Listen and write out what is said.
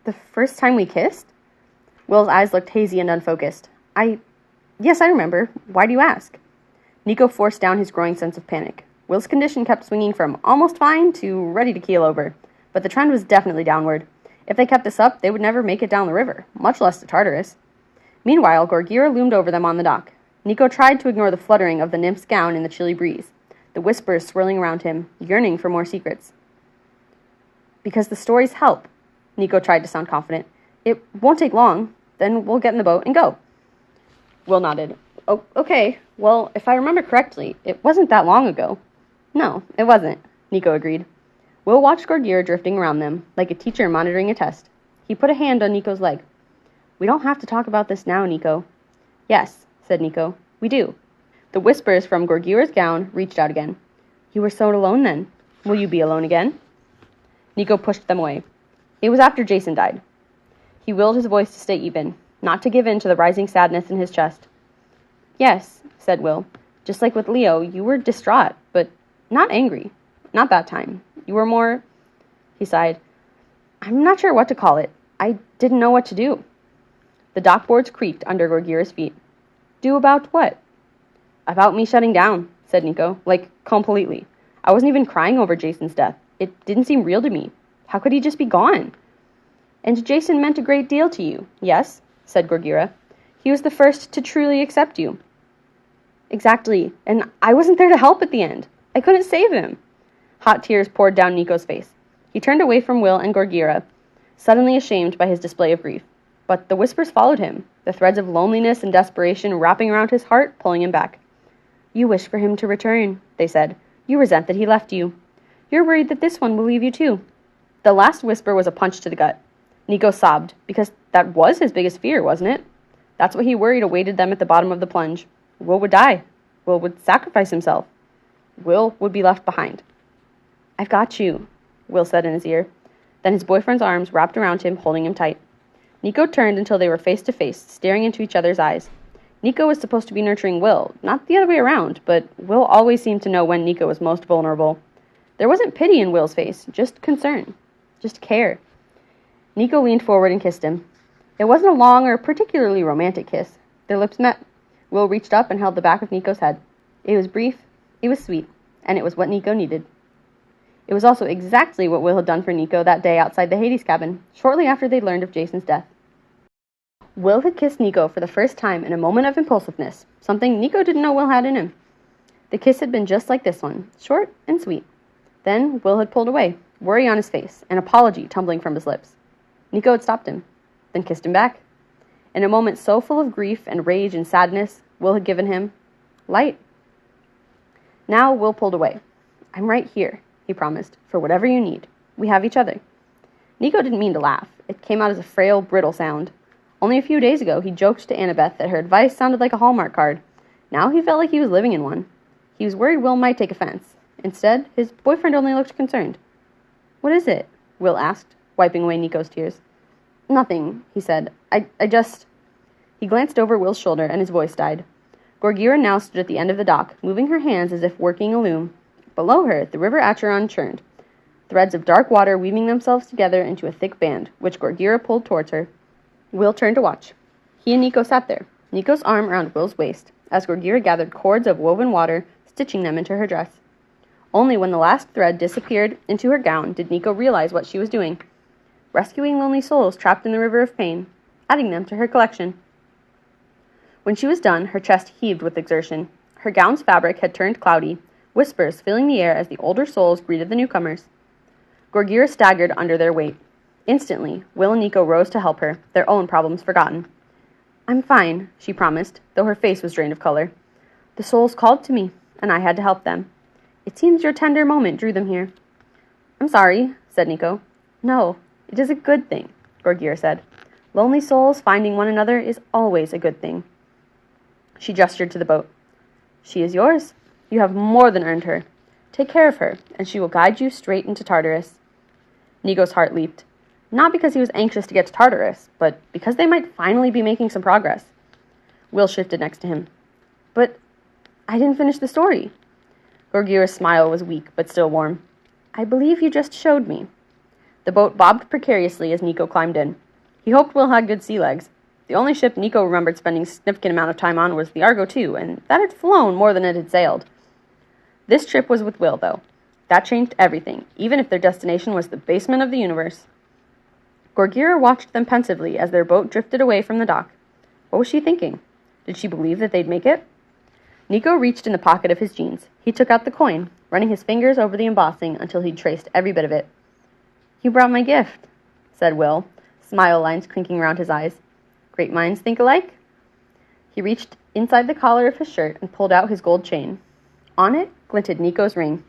The first time we kissed? Will's eyes looked hazy and unfocused. Yes, I remember. Why do you ask? Nico forced down his growing sense of panic. Will's condition kept swinging from almost fine to ready to keel over, but the trend was definitely downward. If they kept this up, they would never make it down the river, much less to Tartarus. Meanwhile, Gorgira loomed over them on the dock. Nico tried to ignore the fluttering of the nymph's gown in the chilly breeze, the whispers swirling around him, yearning for more secrets. Because the stories help, Nico tried to sound confident. It won't take long, then we'll get in the boat and go. Will nodded. Oh, okay, well, if I remember correctly, it wasn't that long ago. No, it wasn't, Nico agreed. Will watched Gorgira drifting around them, like a teacher monitoring a test. He put a hand on Nico's leg. We don't have to talk about this now, Nico. Yes, said Nico. We do. The whispers from Gorgira's gown reached out again. You were so alone then. Will you be alone again? Nico pushed them away. It was after Jason died. He willed his voice to stay even, not to give in to the rising sadness in his chest. Yes, said Will. Just like with Leo, you were distraught, but not angry. Not that time. You were more... He sighed. I'm not sure what to call it. I didn't know what to do. The dockboards creaked under Gorgira's feet. Do about what? About me shutting down, said Nico, like, completely. I wasn't even crying over Jason's death. It didn't seem real to me. How could he just be gone? And Jason meant a great deal to you, yes, said Gorgira. He was the first to truly accept you. Exactly, and I wasn't there to help at the end. I couldn't save him. Hot tears poured down Nico's face. He turned away from Will and Gorgira, suddenly ashamed by his display of grief. But the whispers followed him, the threads of loneliness and desperation wrapping around his heart, pulling him back. You wish for him to return, they said. You resent that he left you. You're worried that this one will leave you too. The last whisper was a punch to the gut. Nico sobbed, because that was his biggest fear, wasn't it? That's what he worried awaited them at the bottom of the plunge. Will would die. Will would sacrifice himself. Will would be left behind. I've got you, Will said in his ear. Then his boyfriend's arms wrapped around him, holding him tight. Nico turned until they were face to face, staring into each other's eyes. Nico was supposed to be nurturing Will, not the other way around, but Will always seemed to know when Nico was most vulnerable. There wasn't pity in Will's face, just concern, just care. Nico leaned forward and kissed him. It wasn't a long or particularly romantic kiss. Their lips met. Will reached up and held the back of Nico's head. It was brief, it was sweet, and it was what Nico needed. It was also exactly what Will had done for Nico that day outside the Hades cabin, shortly after they'd learned of Jason's death. Will had kissed Nico for the first time in a moment of impulsiveness, something Nico didn't know Will had in him. The kiss had been just like this one, short and sweet. Then Will had pulled away, worry on his face, an apology tumbling from his lips. Nico had stopped him, then kissed him back. In a moment so full of grief and rage and sadness, Will had given him light. Now Will pulled away. I'm right here, he promised, for whatever you need. We have each other. Nico didn't mean to laugh. It came out as a frail, brittle sound. Only a few days ago, he joked to Annabeth that her advice sounded like a Hallmark card. Now he felt like he was living in one. He was worried Will might take offense. Instead, his boyfriend only looked concerned. What is it? Will asked, wiping away Nico's tears. Nothing, he said. I just... He glanced over Will's shoulder, and his voice died. Gorgira now stood at the end of the dock, moving her hands as if working a loom. Below her, the river Acheron churned, threads of dark water weaving themselves together into a thick band, which Gorgira pulled towards her. Will turned to watch. He and Nico sat there, Nico's arm around Will's waist, as Gorgira gathered cords of woven water, stitching them into her dress. Only when the last thread disappeared into her gown did Nico realize what she was doing. Rescuing lonely souls trapped in the river of pain, adding them to her collection. When she was done, her chest heaved with exertion. Her gown's fabric had turned cloudy, whispers filling the air as the older souls greeted the newcomers. Gorgira staggered under their weight. Instantly, Will and Nico rose to help her, their own problems forgotten. I'm fine, she promised, though her face was drained of color. The souls called to me, and I had to help them. It seems your tender moment drew them here. I'm sorry, said Nico. No, it is a good thing, Gorgira said. Lonely souls finding one another is always a good thing. She gestured to the boat. She is yours. You have more than earned her. Take care of her, and she will guide you straight into Tartarus. Nico's heart leaped. Not because he was anxious to get to Tartarus, but because they might finally be making some progress. Will shifted next to him. But I didn't finish the story. Gorgira's smile was weak, but still warm. I believe you just showed me. The boat bobbed precariously as Nico climbed in. He hoped Will had good sea legs. The only ship Nico remembered spending a significant amount of time on was the Argo II, and that had flown more than it had sailed. This trip was with Will, though. That changed everything, even if their destination was the basement of the universe. Gorgira watched them pensively as their boat drifted away from the dock. What was she thinking? Did she believe that they'd make it? Nico reached in the pocket of his jeans. He took out the coin, running his fingers over the embossing until he'd traced every bit of it. "You brought my gift," said Will, smile lines crinking around his eyes. "Great minds think alike?" He reached inside the collar of his shirt and pulled out his gold chain. On it glinted Nico's ring.